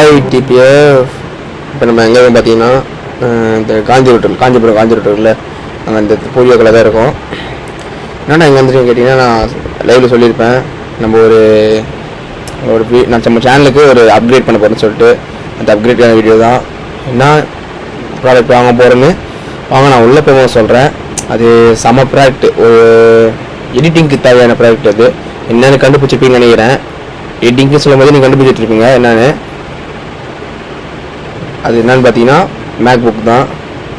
Hi டிபிஎஃப். இப்போ நம்ம எங்கே பார்த்தீங்கன்னா இந்த காஞ்சிபுரம் காஞ்சி ரோட்டில் நாங்கள் இந்த பூஜை கலை தான் இருக்கோம். என்னென்னா இங்கே வந்துட்டு கேட்டிங்கன்னா நான் லைவில் சொல்லியிருப்பேன், நம்ம நம்ம சேனலுக்கு ஒரு அப்கிரேட் பண்ண போகிறேன்னு சொல்லிட்டு அந்த அப்கிரேட்டான வீடியோ தான். என்ன ப்ராடக்ட் வாங்க போகிறேன்னு நான் உள்ளே போய் சொல்கிறேன். அது செம ப்ராடக்ட், ஒரு எடிட்டிங்க்கு தேவையான ப்ராடக்ட். அது என்னென்னு கண்டுபிடிச்சிருப்பீங்கன்னு நினைக்கிறேன். எடிட்டிங்க்கு சொல்லும் போது நீங்கள் கண்டுபிடிச்சிட்ருப்பீங்க என்னென்னு. அது என்னன்னு பார்த்தீங்கன்னா மேக் புக் தான்.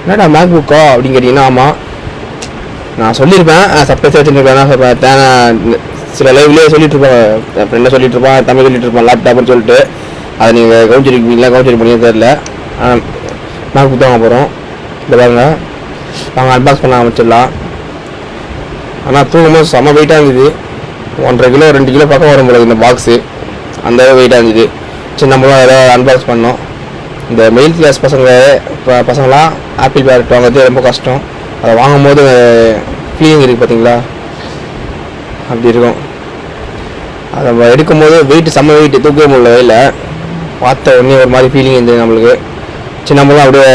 என்னடா மேக் புக்கா அப்படின்னு கேட்டிங்கன்னா, ஆமாம் நான் சொல்லியிருப்பேன், சப்ரைஸ் வச்சுருப்பேன். சில லைவ்லேயே சொல்லிட்டுருப்பாங்க, என் ஃப்ரெண்டை சொல்லிட்டுருப்பான், தமிழ் சொல்லிட்டுருப்பான் லேப்டாப்னு சொல்லிட்டு. அதை நீங்கள் கவுன்சிலிருப்பீங்களா தெரியல. மேக் புக் தான் வாங்க போகிறோம். இந்த பாருங்க, நாங்கள் அன்பாக்ஸ் பண்ண ஆரம்பிச்சிடலாம். ஆனால் தூங்கும்போது செம்ம வெயிட்டாக இருந்தது. 1.5 கிலோ 2 கிலோ பக்கம் வரும் போல இந்த பாக்ஸு, அந்த வெயிட்டாக இருந்தது. சரி நம்மளும் ஏதாவது அன்பாக்ஸ் பண்ணோம். இந்த மிடில் கிளாஸ் பசங்களாம் ஆப்பிள் பேரட் வாங்குறது ரொம்ப கஷ்டம். அதை வாங்கும் போது ஃபீலிங் இருக்குது பார்த்தீங்களா, அப்படி இருக்கும். அதை நம்ம எடுக்கும்போது வெயிட்டு செம்ம வெயிட்டு, தூக்க முடியல. வெயில பார்த்த உடனே ஒரு மாதிரி ஃபீலிங் இருந்தது நம்மளுக்கு. சரி நம்மளும் அப்படியே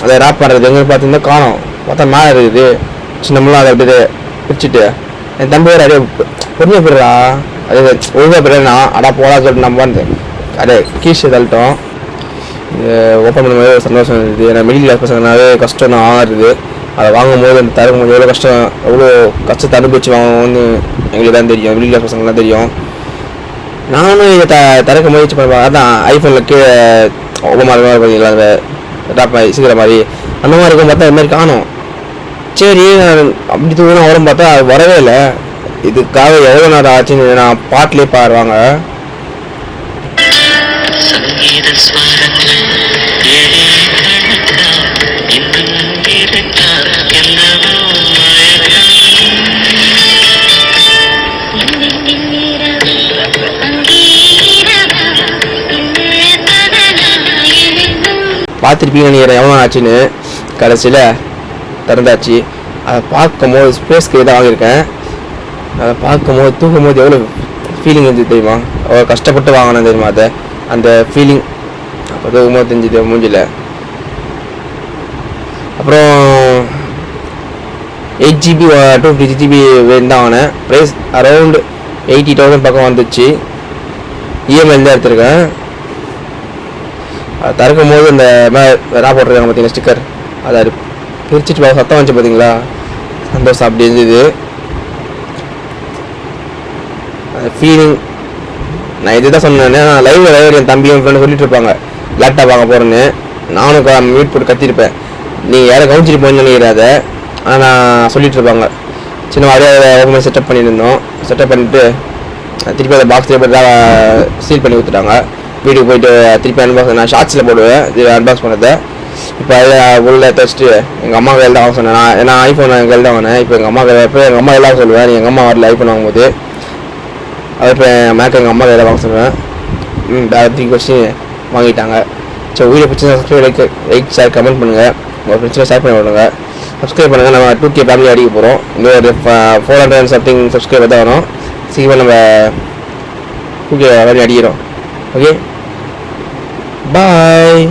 அதை ராப் பண்ணுறது எங்கே பார்த்தீங்கன்னா காணோம், பார்த்தா மேலே இருக்குது. நம்மளும் அதை அப்படியே பிரிச்சுட்டு என் தம்பி வேறு அப்படியே பொறுமையாக போயிடுறா, அது ஒழுங்காக போயிடுறா. அடா போகலாம் சொல்லிட்டு நம்ம வந்து அப்படியே கீழே தள்ளிட்டோம். ஓப்பன் பண்ணும்போது சந்தோஷம் இருந்தது. ஏன்னா மிடில் கிளாஸ் பசங்கனாவே கஷ்டம் தான் வாங்குறது. அதை வாங்கும்போது அந்த தரக்கும்போது எவ்வளோ கஷ்டத்தை அனுபவிச்சு வாங்குவோம்னு எங்களுக்கு தான் தெரியும், மிடில் கிளாஸ் பசங்களாம் தெரியும். நானும் இதை திறக்க முயற்சி பண்ணுவேன். அதான் ஐஃபோனில் கீழே ஓப்பன் மாதிரி பார்த்தீங்களா, அந்த டாப் சீக்கிரம் மாதிரி அந்த மாதிரி இருக்கும். பார்த்தா இது மாதிரி காணும். சரி அப்படி தூரம் வரும் பார்த்தா அது வரவே இல்லை. இதுக்காக எவ்வளோ நேரம் ஆச்சுன்னு நான் பாட்டிலே பாடுவாங்க. பார்த்துருப்பீங்க நினைக்கிறேன் எவ்வளோ ஆச்சுன்னு. கடைசியில் திறந்தாச்சு. அதை பார்க்கும்போது ஸ்பேஸ்க்கு இதாக வாங்கியிருக்கேன். அதை பார்க்கும்போது தூக்கும்போது எவ்வளோ ஃபீலிங் இருந்துச்சு தெரியுமா, அவ்வளோ கஷ்டப்பட்டு வாங்கினேன் தெரியுமா. அதை அந்த ஃபீலிங் அப்போ தூக்கும்போது தெரிஞ்சுது மூஞ்சில். அப்புறம் 8GB 256GB வேணும் தான் வாங்கினேன். ப்ரைஸ் அரௌண்ட் 80,000 பக்கம் வந்துச்சு. இஎம்ஐ தான் எடுத்திருக்கேன். அதை திறக்கும் போது இந்த ரா போட்டிருக்காங்க பார்த்தீங்கன்னா ஸ்டிக்கர், அதை பிரிச்சுட்டு சத்தம் வந்துச்சு பார்த்தீங்களா, சந்தோஷம் அப்படி இருந்தது. அந்த ஃபீலிங் நான் இதுதான் சொன்னேன். நான் லைவ் என் தம்பியும் ஃப்ரெண்டு சொல்லிட்டு இருப்பாங்க லேப்டாப் வாங்க போகிறேன்னு. நானும் மீட் போட்டு கத்திருப்பேன், நீங்கள் யாரை கவனிச்சிட்டு போகணுன்னு நினைக்கிறாத. ஆனால் நான் சொல்லிட்டு இருப்பாங்க. சின்ன அதே ஓப்பன் செட்டப் பண்ணியிருந்தோம். செட்டப் பண்ணிவிட்டு திருப்பி அந்த பாக்ஸ் சீல் பண்ணி கொடுத்துட்டாங்க. வீட்டுக்கு போயிட்டு திருப்பி அன்பாக்ஸ் நான் ஷார்ட்ஸில் போடுவேன் இது அன்பாக்ஸ் பண்ணதை. இப்போ அதில் உள்ள தைச்சிட்டு எங்கள் அம்மா கையில் தான் வாங்க சொன்னேன். ஏன்னா ஐஃபோன் எங்கள் கையில் தான் வாங்கினேன். இப்போ எங்கள் அம்மா கையில் எப்போ எங்கள் அம்மா எல்லாம் சொல்லுவேன், எங்கள் அம்மா வரல ஐஃபோன் வாங்கும்போது. அது இப்போ மேக் எங்கள் அம்மா கையில் வாங்க சொல்லுவேன். வேறு 3 கொஸ்டின் வாங்கிட்டாங்க. ஸோ வீடியோ பிடிச்சா சப்ஸ்கிரைப் லைக் ஷேர் கமெண்ட் பண்ணுங்கள். உங்கள் ஃப்ரெண்ட்ஸில் ஷேர் பண்ணி விடுங்க. சப்ஸ்கிரைப் பண்ணுங்கள். நம்ம 2K ஃபேமிலி அடிக்க போகிறோம். இந்த ஒரு 400 சம்திங் சப்ஸ்கிரைபர் தான் வரும். சீக்கிரம் நம்ம 2K ஃபேமிலி அடிக்கிறோம். Okay bye.